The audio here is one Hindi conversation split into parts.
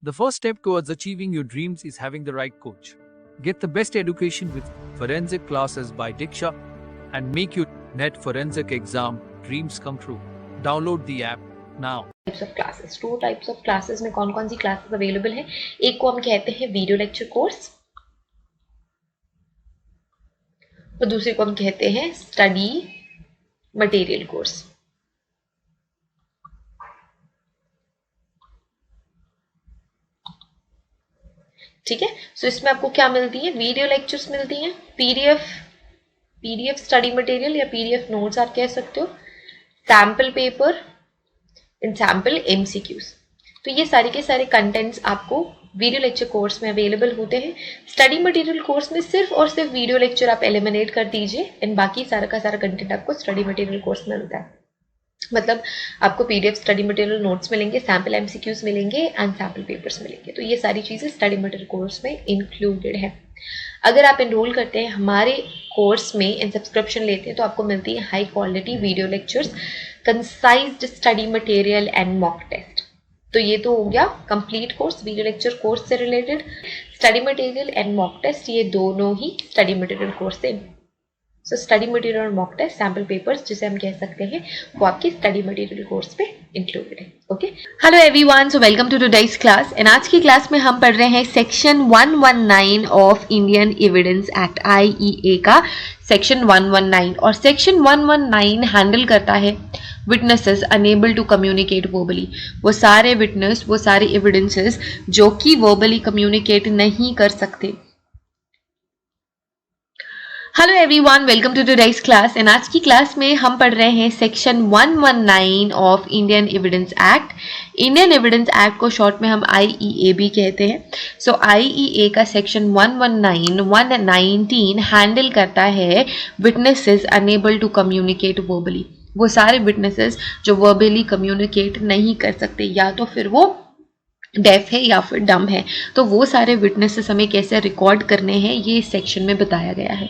The first step towards achieving your dreams is having the right coach. Get the best education with forensic classes by Diksha and make your NET forensic exam dreams come true. Download the app now. Types of classes, 2 types of classes में कौन कौन सी क्लासेस अवेलेबल है? एक को हम कहते हैं वीडियो लेक्चर कोर्स और दूसरे को हम कहते हैं स्टडी मटेरियल कोर्स। ठीक है, सो इसमें आपको क्या मिलती है? वीडियो लेक्चर्स मिलती हैं, पीडीएफ स्टडी मटेरियल या पीडीएफ नोट्स आप कह सकते हो, sample paper and sample MCQs. तो ये सारे के सारे कंटेंट्स आपको वीडियो लेक्चर कोर्स में अवेलेबल होते हैं। स्टडी मटेरियल कोर्स में सिर्फ और सिर्फ वीडियो लेक्चर आप एलिमिनेट कर दीजिए एंड बाकी सारा का सारा कंटेंट आपको स्टडी मटेरियल कोर्स में मिलता है। मतलब आपको पीडीएफ स्टडी मटेरियल नोट्स मिलेंगे, सैम्पल एमसीक्यूज मिलेंगे एंड सैम्पल पेपर्स मिलेंगे। तो ये सारी चीज़ें स्टडी मटेरियल कोर्स में इंक्लूडेड है। अगर आप एनरोल करते हैं हमारे कोर्स में एंड सब्सक्रिप्शन लेते हैं तो आपको मिलती है high quality video lectures, concised study material and mock test. तो ये तो हो गया complete course, video lecture course से related. Study material and mock test ये दोनों ही स्टडी मटेरियल कोर्स से। सो स्टडी मटेरियल और मॉक टेस्ट, सैम्पल पेपर्स जिसे हम कह सकते हैं, वो आपकी स्टडी मटेरियल कोर्स पे इंक्लूडेड है। Okay, hello everyone, so welcome to today's class. And आज की क्लास में हम पढ़ रहे हैं section 119 of Indian Evidence Act IEA का सेक्शन 119। और सेक्शन 119 हैंडल करता है witnesses unable to communicate verbally. वो सारे विटनेस, वो सारे एविडेंसेस जो कि वर्बली कम्युनिकेट नहीं कर सकते। Hello everyone, welcome to today's class. And आज की क्लास में हम पढ़ रहे हैं section 119 of Indian Evidence Act. Indian Evidence Act को शॉर्ट में हम IEA भी कहते हैं। सो IEA का सेक्शन 119 हैंडल करता है witnesses unable to communicate verbally. वो सारे विटनेसेस जो वर्बली कम्युनिकेट नहीं कर सकते, या तो फिर वो डेफ है या फिर डम है। तो वो सारे विटनेसेस हमें कैसे रिकॉर्ड करने हैं ये इस सेक्शन में बताया गया है।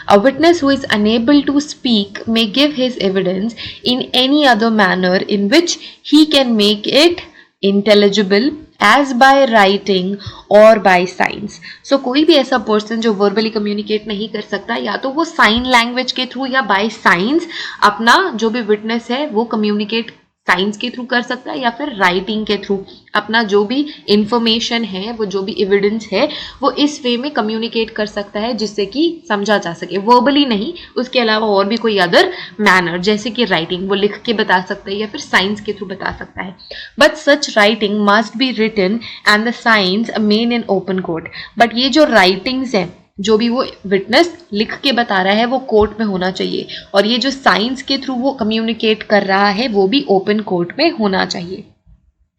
A witness who is unable to speak may give his evidence in any other manner in which he can make it intelligible as by writing और बाय साइंस। सो कोई भी ऐसा पर्सन जो वर्बली कम्युनिकेट नहीं कर सकता, या तो वो साइन लैंग्वेज के थ्रू या बाय साइंस अपना जो भी विटनेस है वो कम्युनिकेट साइंस के थ्रू कर सकता है, या फिर राइटिंग के थ्रू अपना जो भी इंफॉर्मेशन है, वो जो भी एविडेंस है, वो इस वे में कम्युनिकेट कर सकता है जिससे कि समझा जा सके, वर्बली नहीं। उसके अलावा और भी कोई अदर मैनर जैसे कि राइटिंग, वो लिख के बता सकता है या फिर साइंस के थ्रू बता सकता है। But such writing must be written and the signs made in open court. But ये जो राइटिंग्स है, जो भी वो विटनेस लिख के बता रहा है, वो कोर्ट में होना चाहिए। और ये जो साइंस के थ्रू वो कम्युनिकेट कर रहा है वो भी ओपन कोर्ट में होना चाहिए।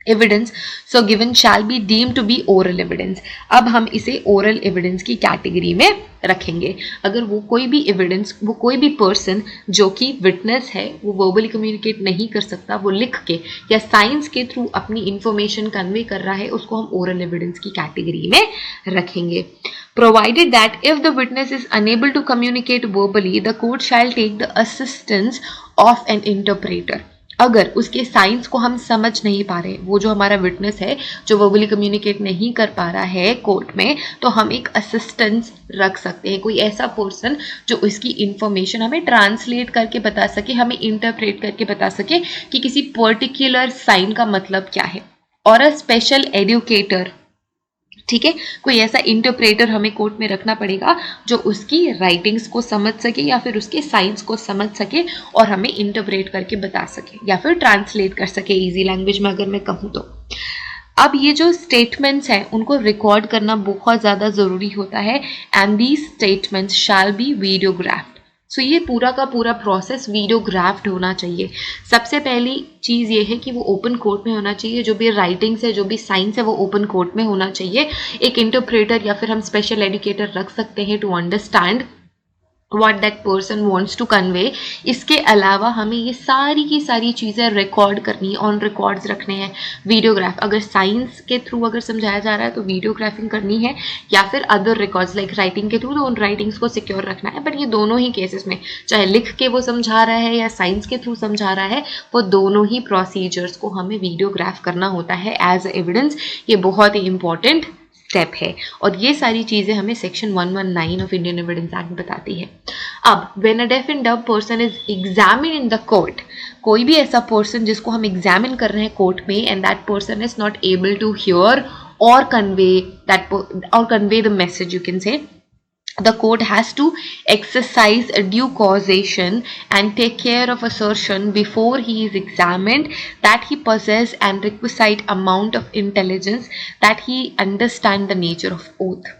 Evidence so given shall be deemed to be oral evidence. अब हम इसे ओरल एविडेंस की कैटेगरी में रखेंगे। अगर वो कोई भी एविडेंस, वो कोई भी पर्सन जो कि विटनेस है, वो वर्बली कम्युनिकेट नहीं कर सकता, वो लिख के या साइंस के थ्रू अपनी इंफॉर्मेशन कन्वे कर रहा है, उसको हम ओरल एविडेंस की कैटेगरी में रखेंगे। Provided that if the witness is unable to communicate verbally, the court shall take the assistance of an interpreter. अगर उसके साइंस को हम समझ नहीं पा रहे, वो जो हमारा विटनेस है जो वर्बली कम्युनिकेट नहीं कर पा रहा है कोर्ट में, तो हम एक असिस्टेंस रख सकते हैं, कोई ऐसा पर्सन जो उसकी इंफॉर्मेशन हमें ट्रांसलेट करके बता सके, हमें इंटरप्रेट करके बता सके कि किसी पर्टिकुलर साइन का मतलब क्या है। और अ स्पेशल एडुकेटर, ठीक है, कोई ऐसा इंटरप्रेटर हमें कोर्ट में रखना पड़ेगा जो उसकी राइटिंग्स को समझ सके या फिर उसके साइंस को समझ सके और हमें इंटरप्रेट करके बता सके या फिर ट्रांसलेट कर सके इजी लैंग्वेज में अगर मैं कहूँ तो। अब ये जो स्टेटमेंट्स हैं उनको रिकॉर्ड करना बहुत ज़्यादा ज़रूरी होता है and these statements shall be videographed. So ये पूरा का पूरा प्रोसेस वीडियोग्राफ्ड होना चाहिए। सबसे पहली चीज़ ये है कि वो ओपन कोर्ट में होना चाहिए, जो भी राइटिंग्स है, जो भी साइंस है, वो ओपन कोर्ट में होना चाहिए। एक इंटरप्रेटर या फिर हम स्पेशल एडुकेटर रख सकते हैं to understand what that person wants to convey। इसके अलावा हमें ये सारी की सारी चीज़ें रिकॉर्ड करनी, ऑन रिकॉर्ड्स रखने हैं। वीडियोग्राफ, अगर साइंस के थ्रू अगर समझाया जा रहा है तो वीडियोग्राफिंग करनी है, या फिर अदर रिकॉर्ड्स लाइक राइटिंग के थ्रू, तो उन राइटिंग्स को सिक्योर रखना है। बट ये दोनों ही केसेस में, चाहे लिख के वो समझा रहा है या साइंस के थ्रू समझा रहा है, वो दोनों ही प्रोसीजर्स को हमें वीडियोग्राफ करना होता है एज एविडेंस। ये बहुत ही इंपॉर्टेंट स्टेप है, और ये सारी चीजें हमें section 119 of Indian Evidence act बताती है। अब when a deaf and dumb person is examined in the court, कोई भी ऐसा पर्सन जिसको हम एग्जामिन कर रहे हैं कोर्ट में, and that person is not able to hear और convey the message, you can say the court has to exercise a due causation and take care of assertion before he is examined that he possess an requisite amount of intelligence that he understand the nature of oath।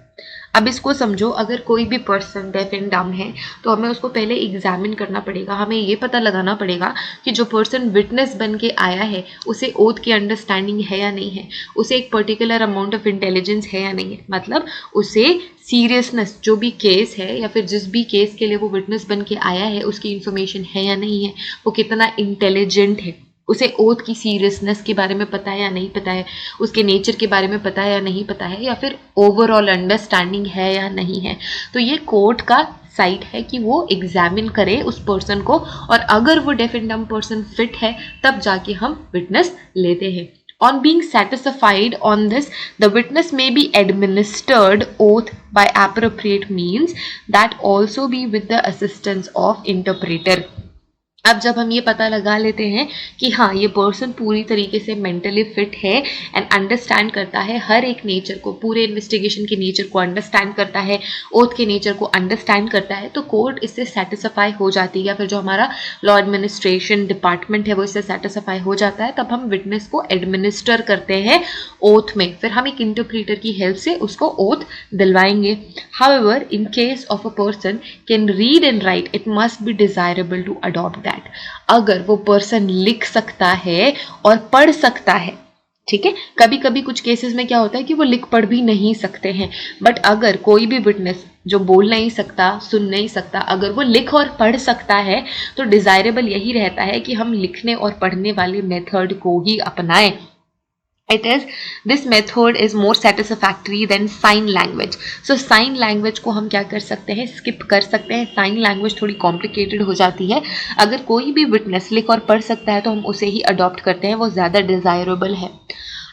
अब इसको समझो, अगर कोई भी पर्सन डेफ एंड डम है तो हमें उसको पहले एग्जामिन करना पड़ेगा। हमें ये पता लगाना पड़ेगा कि जो पर्सन विटनेस बन के आया है उसे ओथ की अंडरस्टैंडिंग है या नहीं है, उसे एक पर्टिकुलर अमाउंट ऑफ इंटेलिजेंस है या नहीं है, मतलब उसे सीरियसनेस, जो भी केस है या फिर जिस भी केस के लिए वो विटनेस बन के आया है उसकी इंफॉर्मेशन है या नहीं है, वो कितना इंटेलिजेंट है, उसे ओथ की सीरियसनेस के बारे में पता है या नहीं पता है, उसके नेचर के बारे में पता है या नहीं पता है, या फिर ओवरऑल अंडरस्टैंडिंग है या नहीं है। तो ये कोर्ट का साइट है कि वो एग्जामिन करे उस पर्सन को, और अगर वो deaf and dumb person fit है तब जाके हम विटनेस लेते हैं। On being satisfied on this, the witness may be administered oath by appropriate means, that also be with the assistance of interpreter। अब जब हम ये पता लगा लेते हैं कि हाँ ये पर्सन पूरी तरीके से मेंटली फिट है एंड अंडरस्टैंड करता है हर एक नेचर को, पूरे इन्वेस्टिगेशन के नेचर को अंडरस्टैंड करता है, ओथ के नेचर को अंडरस्टैंड करता है, तो कोर्ट इससे सेटिस्फाई हो जाती है, या फिर जो हमारा लॉ एडमिनिस्ट्रेशन डिपार्टमेंट है वो इससे सेटिस्फाई हो जाता है। तब हम विटनेस को एडमिनिस्टर करते हैं ओथ में, फिर हम एक इंटरप्रीटर की हेल्प से उसको ओथ दिलवाएंगे। However in case of a person can read and write, it must be desirable to adopt that. अगर वो पर्सन लिख सकता है और पढ़ सकता है, ठीक है, कभी कभी कुछ केसेस में क्या होता है कि वो लिख पढ़ भी नहीं सकते हैं, बट अगर कोई भी विटनेस जो बोल नहीं सकता, सुन नहीं सकता, अगर वो लिख और पढ़ सकता है तो डिजायरेबल यही रहता है कि हम लिखने और पढ़ने वाले मेथड को ही अपनाएं। This method is more satisfactory than sign language। So sign language को हम क्या कर सकते हैं, स्किप कर सकते हैं। sign language थोड़ी कॉम्प्लिकेटेड हो जाती है। अगर कोई भी विटनेस लिख और पढ़ सकता है तो हम उसे ही अडॉप्ट करते हैं, वो ज़्यादा डिजायरेबल है।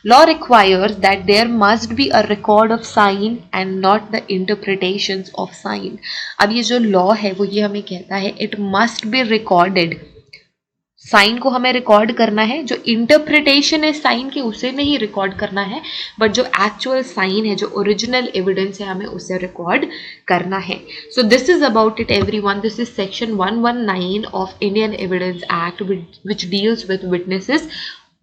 Law requires that there must be a record of sign and not the interpretations of sign। अब ये जो लॉ है वो ये हमें कहता है it must be recorded, sign को हमें रिकॉर्ड करना है, जो इंटरप्रिटेशन है साइन के उसे नहीं रिकॉर्ड करना है, बट जो एक्चुअल साइन है, जो ओरिजिनल एविडेंस है, हमें उसे रिकॉर्ड करना है। So this is about it everyone. This is section 119 of Indian Evidence Act which deals with witnesses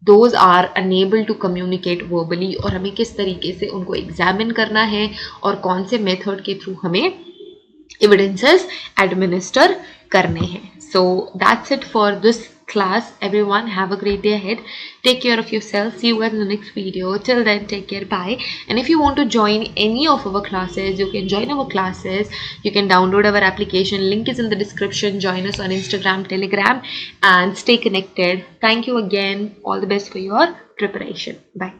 those are unable to communicate verbally, और हमें किस तरीके से उनको एग्जामिन करना है और कौन से मेथड के थ्रू हमें एविडेंसेस एडमिनिस्टर करने हैं। So that's it for this class. Everyone have a great day ahead. Take care of yourself. See you guys in the next video. Till then, take care. Bye. And if you want to join any of our classes, you can join our classes. You can download our application. Link is in the description. Join us on Instagram, Telegram, and stay connected. Thank you again. All the best for your preparation. Bye.